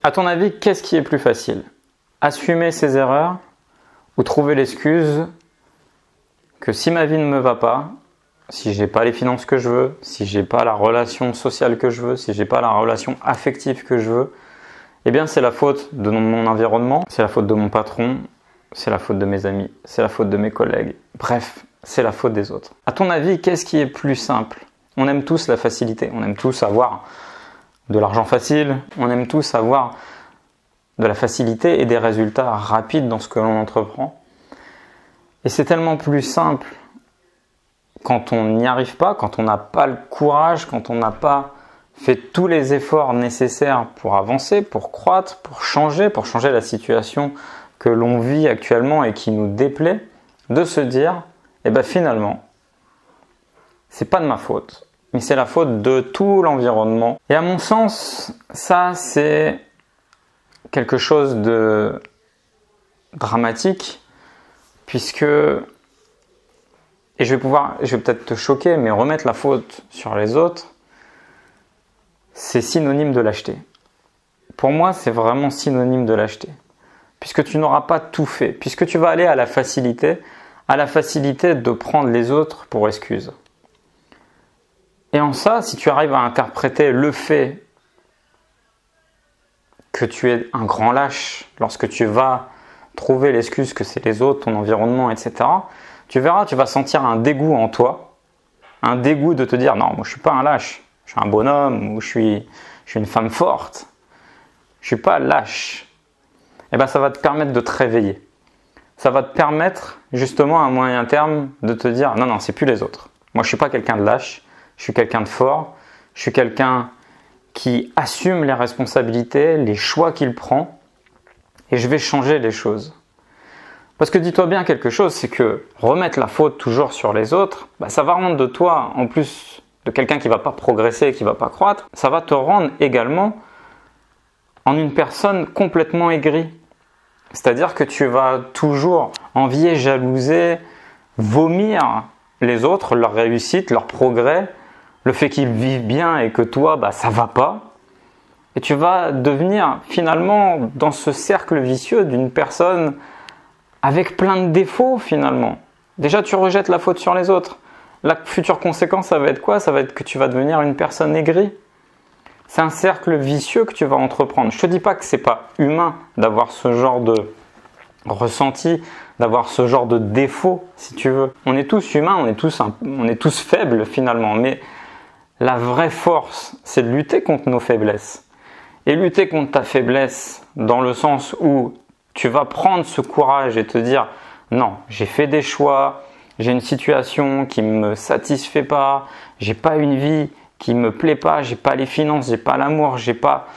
À ton avis, qu'est-ce qui est plus facile? Assumer ses erreurs ou trouver l'excuse que si ma vie ne me va pas, si j'ai pas les finances que je veux, si j'ai pas la relation sociale que je veux, si j'ai pas la relation affective que je veux, eh bien c'est la faute de mon environnement, c'est la faute de mon patron, c'est la faute de mes amis, c'est la faute de mes collègues. Bref, c'est la faute des autres. À ton avis, qu'est-ce qui est plus simple? On aime tous la facilité, on aime tous avoir de l'argent facile, on aime tous avoir de la facilité et des résultats rapides dans ce que l'on entreprend. Et c'est tellement plus simple quand on n'y arrive pas, quand on n'a pas le courage, quand on n'a pas fait tous les efforts nécessaires pour avancer, pour croître, pour changer la situation que l'on vit actuellement et qui nous déplaît, de se dire, eh bien finalement, c'est pas de ma faute, mais c'est la faute de tout l'environnement. Et à mon sens, ça c'est quelque chose de dramatique, puisque, et je vais peut-être te choquer, mais remettre la faute sur les autres, c'est synonyme de lâcheté. Pour moi, c'est vraiment synonyme de lâcheté. Puisque tu n'auras pas tout fait, puisque tu vas aller à la facilité de prendre les autres pour excuse. Et en ça, si tu arrives à interpréter le fait que tu es un grand lâche lorsque tu vas trouver l'excuse que c'est les autres, ton environnement, etc., tu verras, tu vas sentir un dégoût en toi, un dégoût de te dire non, moi je suis pas un lâche, je suis un bonhomme ou je suis une femme forte, je suis pas lâche. Et bien ça va te permettre de te réveiller. Ça va te permettre justement à moyen terme de te dire non, c'est plus les autres. Moi je suis pas quelqu'un de lâche, je suis quelqu'un de fort, je suis quelqu'un qui assume les responsabilités, les choix qu'il prend, et je vais changer les choses. Parce que dis-toi bien quelque chose, c'est que remettre la faute toujours sur les autres, ça va rendre de toi, en plus de quelqu'un qui ne va pas progresser, qui ne va pas croître, ça va te rendre également en une personne complètement aigrie. C'est-à-dire que tu vas toujours envier, jalouser, vomir les autres, leur réussite, leur progrès, le fait qu'ils vivent bien et que toi, ça va pas. Et tu vas devenir finalement dans ce cercle vicieux d'une personne avec plein de défauts finalement. Déjà, tu rejettes la faute sur les autres. La future conséquence, ça va être quoi? Ça va être que tu vas devenir une personne aigrie. C'est un cercle vicieux que tu vas entreprendre. Je te dis pas que c'est pas humain d'avoir ce genre de ressenti, d'avoir ce genre de défaut, si tu veux. On est tous humains, on est tous faibles finalement, mais la vraie force, c'est de lutter contre nos faiblesses. Et lutter contre ta faiblesse dans le sens où tu vas prendre ce courage et te dire non, j'ai fait des choix, j'ai une situation qui ne me satisfait pas, j'ai pas une vie qui me plaît pas, j'ai pas les finances, j'ai pas l'amour, j'ai pas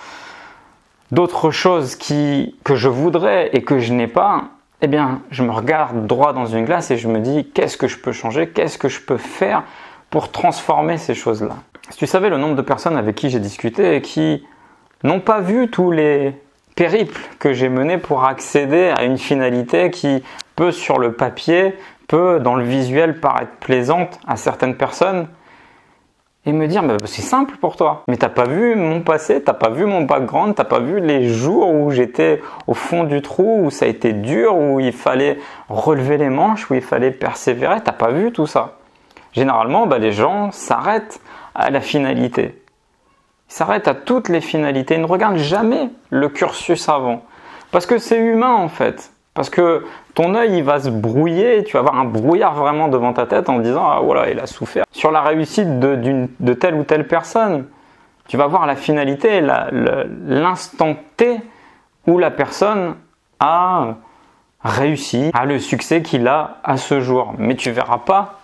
d'autres choses que je voudrais et que je n'ai pas. Eh bien, je me regarde droit dans une glace et je me dis qu'est-ce que je peux changer, qu'est-ce que je peux faire pour transformer ces choses-là. Si tu savais le nombre de personnes avec qui j'ai discuté et qui n'ont pas vu tous les périples que j'ai menés pour accéder à une finalité qui peut sur le papier, peut dans le visuel paraître plaisante à certaines personnes, et me dire c'est simple pour toi, mais t'as pas vu mon passé, t'as pas vu mon background, t'as pas vu les jours où j'étais au fond du trou, où ça a été dur, où il fallait relever les manches, où il fallait persévérer, t'as pas vu tout ça. Généralement, les gens s'arrêtent à la finalité. Ils s'arrêtent à toutes les finalités, ils ne regardent jamais le cursus avant. Parce que c'est humain en fait. Parce que ton œil il va se brouiller, tu vas avoir un brouillard vraiment devant ta tête en disant ah voilà, il a souffert. Sur la réussite de telle ou telle personne, tu vas voir la finalité, l'instant T où la personne a réussi, a le succès qu'il a à ce jour. Mais tu ne verras pas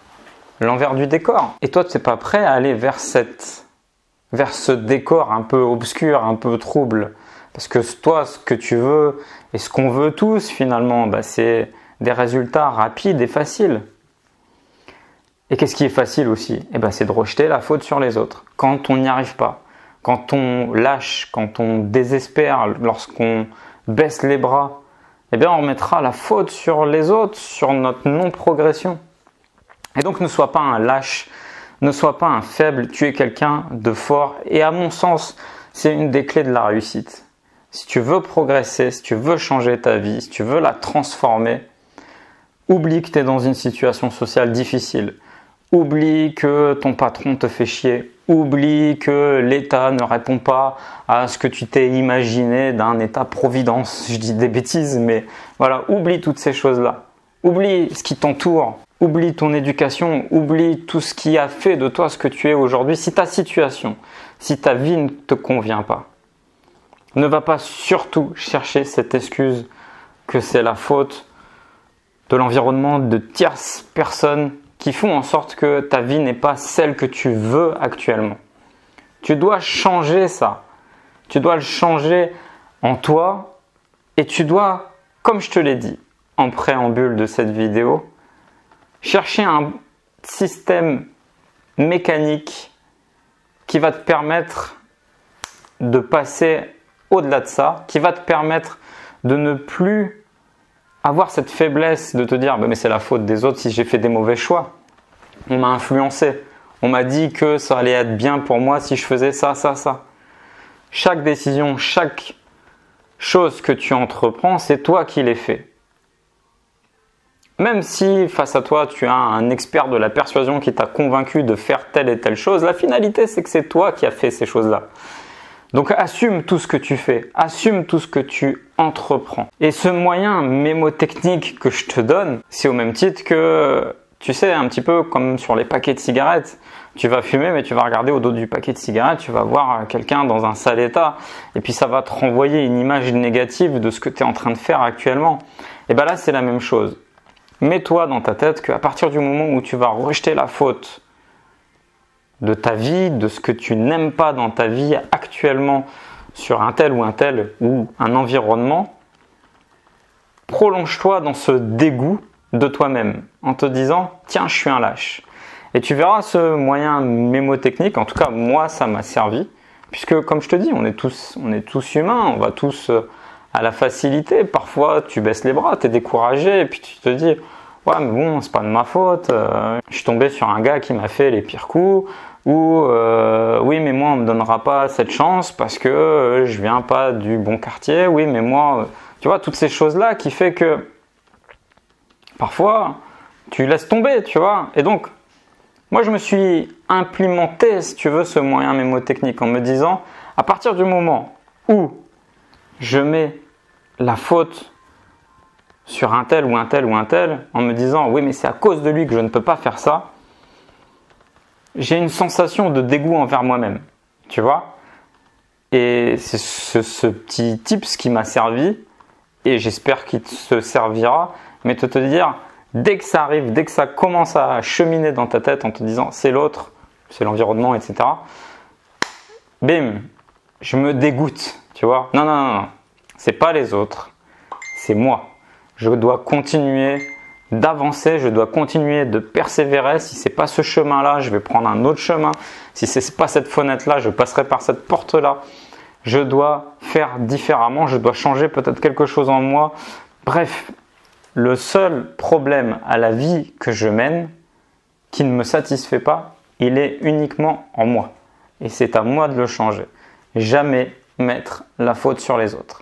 l'envers du décor. Et toi, tu n'es pas prêt à aller vers ce décor un peu obscur, un peu trouble. Parce que toi, ce que tu veux et ce qu'on veut tous finalement, c'est des résultats rapides et faciles. Et qu'est-ce qui est facile aussi? C'est de rejeter la faute sur les autres. Quand on n'y arrive pas, quand on lâche, quand on désespère, lorsqu'on baisse les bras, on remettra la faute sur les autres, sur notre non-progression. Et donc ne sois pas un lâche, ne sois pas un faible, tu es quelqu'un de fort. Et à mon sens, c'est une des clés de la réussite. si tu veux progresser, si tu veux changer ta vie, si tu veux la transformer, oublie que tu es dans une situation sociale difficile. Oublie que ton patron te fait chier. Oublie que l'État ne répond pas à ce que tu t'es imaginé d'un État-providence. Je dis des bêtises, mais voilà, oublie toutes ces choses-là. Oublie ce qui t'entoure. Oublie ton éducation. Oublie tout ce qui a fait de toi ce que tu es aujourd'hui. Si ta situation, si ta vie ne te convient pas, ne va pas surtout chercher cette excuse que c'est la faute de l'environnement, de tierces personnes qui font en sorte que ta vie n'est pas celle que tu veux actuellement. Tu dois changer ça. Tu dois le changer en toi et tu dois, comme je te l'ai dit en préambule de cette vidéo, chercher un système mécanique qui va te permettre de passer au-delà de ça, qui va te permettre de ne plus avoir cette faiblesse de te dire mais c'est la faute des autres si j'ai fait des mauvais choix. On m'a influencé. On m'a dit que ça allait être bien pour moi si je faisais ça, ça, ça. Chaque décision, chaque chose que tu entreprends, c'est toi qui l'as fait. Même si face à toi, tu as un expert de la persuasion qui t'a convaincu de faire telle et telle chose, la finalité, c'est que c'est toi qui as fait ces choses-là. Donc assume tout ce que tu fais, assume tout ce que tu entreprends. Et ce moyen mémotechnique que je te donne, c'est au même titre que, tu sais, un petit peu comme sur les paquets de cigarettes. Tu vas fumer, mais tu vas regarder au dos du paquet de cigarettes, tu vas voir quelqu'un dans un sale état. Et puis ça va te renvoyer une image négative de ce que tu es en train de faire actuellement. Et bien là, c'est la même chose. Mets-toi dans ta tête qu'à partir du moment où tu vas rejeter la faute de ta vie, de ce que tu n'aimes pas dans ta vie actuellement sur un tel ou un environnement, prolonge-toi dans ce dégoût de toi-même en te disant « Tiens, je suis un lâche ». Et tu verras ce moyen mémotechnique, en tout cas moi ça m'a servi, puisque comme je te dis, on est tous humains, on va tous à la facilité. Parfois tu baisses les bras, tu es découragé et puis tu te dis « Ouais mais bon, c'est pas de ma faute, je suis tombé sur un gars qui m'a fait les pires coups ». Ou oui mais moi on me donnera pas cette chance parce que je viens pas du bon quartier, oui mais moi tu vois toutes ces choses là qui fait que parfois tu laisses tomber, tu vois. Et donc moi je me suis implémenté, si tu veux, ce moyen mémotechnique en me disant à partir du moment où je mets la faute sur un tel, en me disant oui mais c'est à cause de lui que je ne peux pas faire ça, j'ai une sensation de dégoût envers moi-même, tu vois. Et c'est ce petit tips qui m'a servi, et j'espère qu'il te servira, mais de te dire, dès que ça arrive, dès que ça commence à cheminer dans ta tête en te disant c'est l'autre, c'est l'environnement, etc. Bim, je me dégoûte, tu vois. Non, c'est pas les autres, c'est moi. Je dois continuer d'avancer, je dois continuer de persévérer. Si c'est pas ce chemin-là, je vais prendre un autre chemin. Si c'est pas cette fenêtre-là, je passerai par cette porte-là. Je dois faire différemment, je dois changer peut-être quelque chose en moi. Bref, le seul problème à la vie que je mène, qui ne me satisfait pas, il est uniquement en moi. Et c'est à moi de le changer. Jamais mettre la faute sur les autres.